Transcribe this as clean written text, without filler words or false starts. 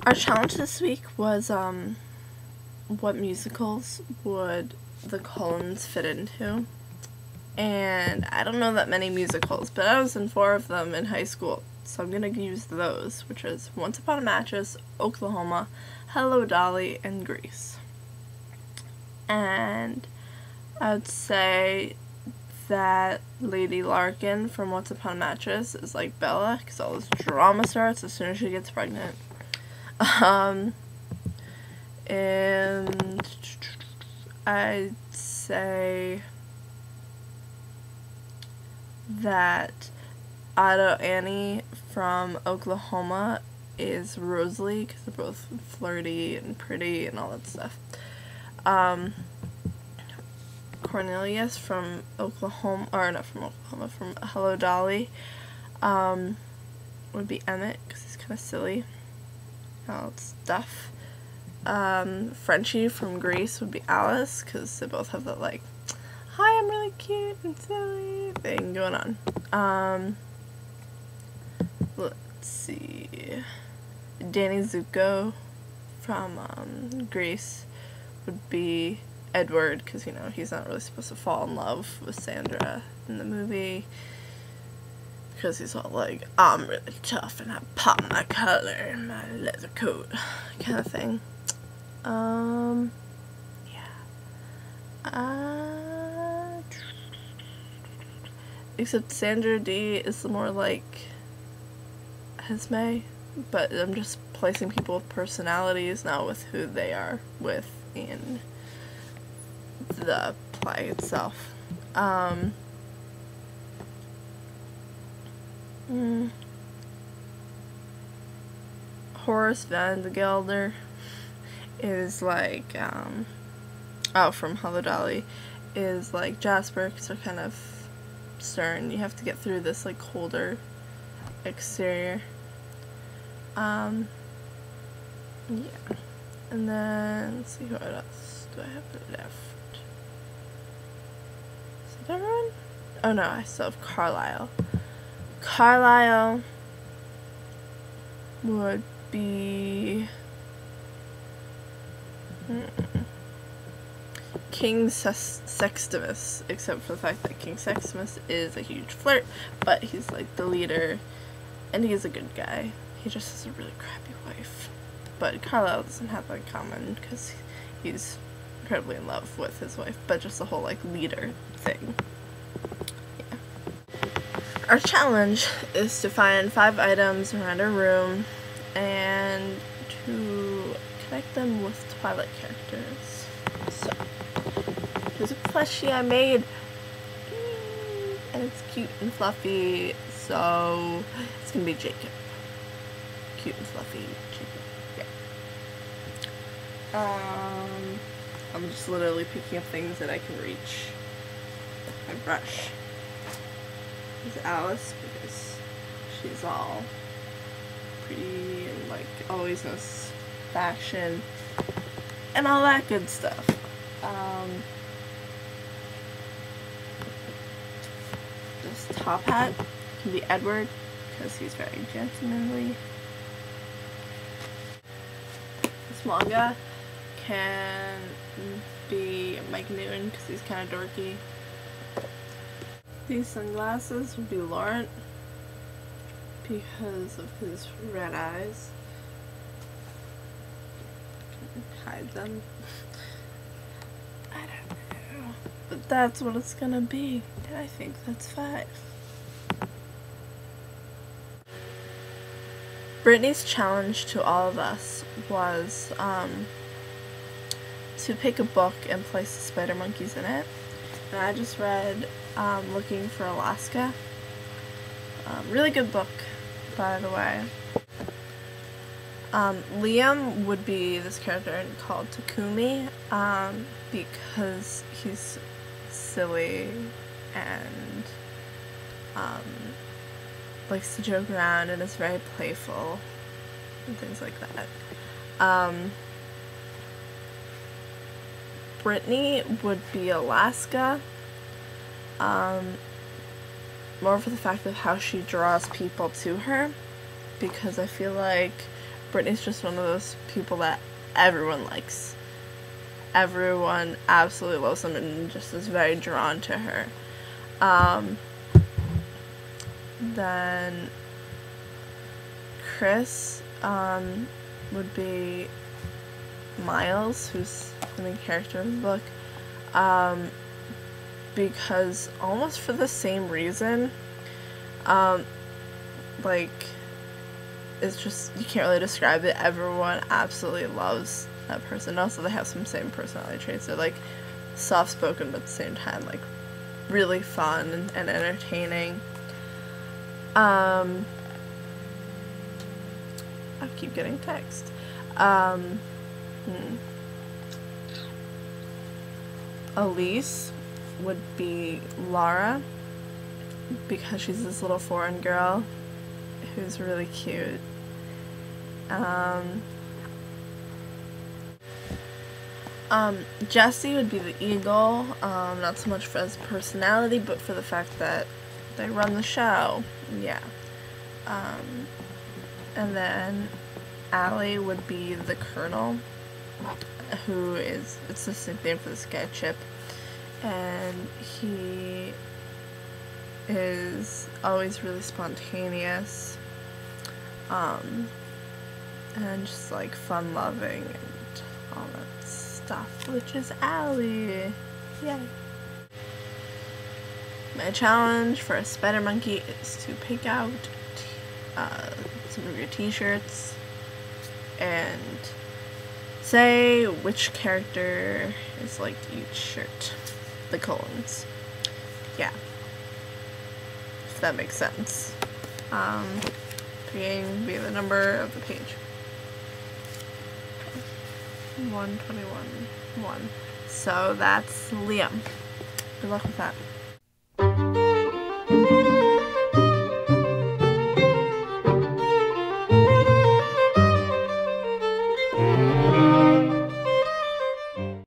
Our challenge this week was what musicals would the Cullens fit into. And I don't know that many musicals, but I was in 4 of them in high school, so I'm gonna use those, which is Once Upon a Mattress, Oklahoma, Hello Dolly, and Grease. And I would say that Lady Larkin from Once Upon a Mattress is like Bella, because all this drama starts as soon as she gets pregnant. And I'd say that Otto Annie from Oklahoma is Rosalie, because they're both flirty and pretty and all that stuff. Cornelius from Oklahoma, or not from Oklahoma, from Hello Dolly, would be Emmett, because he's kind of silly. All that stuff. Frenchie from Grease would be Alice, because they both have that, like, hi, I'm really cute and silly thing going on. Let's see. Danny Zuko from Grease would be Edward, because, you know, he's not really supposed to fall in love with Sandra in the movie, because he's all like, I'm really tough and I pop my collar in my leather coat kind of thing. Except Sandra D is more like Esme, but I'm just placing people with personalities, not with who they are with in the play itself. Horace Van de Gelder is like, from Hello Dolly, is like Jasper, because they're kind of stern. You have to get through this, like, colder exterior. Yeah. And then, let's see, what else do I have left? Is that everyone? Oh no, I still have Carlisle. Carlisle would be King Sextimus, except for the fact that King Sextimus is a huge flirt, but he's like the leader, and he's a good guy. He just has a really crappy wife. But Carlisle doesn't have that in common, because he's incredibly in love with his wife, but just the whole, like, leader thing. Yeah. Our challenge is to find 5 items around our room and to connect them with Twilight characters. So, here's a plushie I made, and it's cute and fluffy, so it's gonna be Jacob. Cute and fluffy Jacob. Yeah. I'm just literally picking up things that I can reach. My brush is Alice, because she's all pretty and, like, always knows fashion and all that good stuff. This top hat can be Edward, because he's very gentlemanly. This manga can be Mike Newton, because he's kind of dorky. These sunglasses would be Laurent, because of his red eyes. Hide them. I don't know. But that's what it's gonna be. And I think that's 5. Brittany's challenge to all of us was to pick a book and place the spider monkeys in it. And I just read Looking for Alaska. Really good book, by the way. Liam would be this character called Takumi, because he's silly and likes to joke around and is very playful and things like that. Brittany would be Alaska, more for the fact of how she draws people to her, because I feel like Brittany's just one of those people that everyone likes. Everyone absolutely loves them and just is very drawn to her. Then Chris would be Miles, who's the main character of the book, because almost for the same reason, like, it's just, you can't really describe it, everyone absolutely loves that person. Also, they have some same personality traits. They're like soft-spoken, but at the same time like really fun and entertaining. I keep getting text. Elise would be Laura, because she's this little foreign girl who's really cute. Jesse would be the eagle, not so much for his personality, but for the fact that they run the show. Yeah. And then Allie would be the colonel, who is, it's the same name for this guy, Chip, and he is always really spontaneous, and just like fun-loving and all that stuff, which is Allie. Yay. My challenge for a spider monkey is to pick out some of your t-shirts and say which character is like each shirt. The colons. Yeah. If that makes sense. 3 would be the number of the page. 121. 1. So that's Liam. Good luck with that.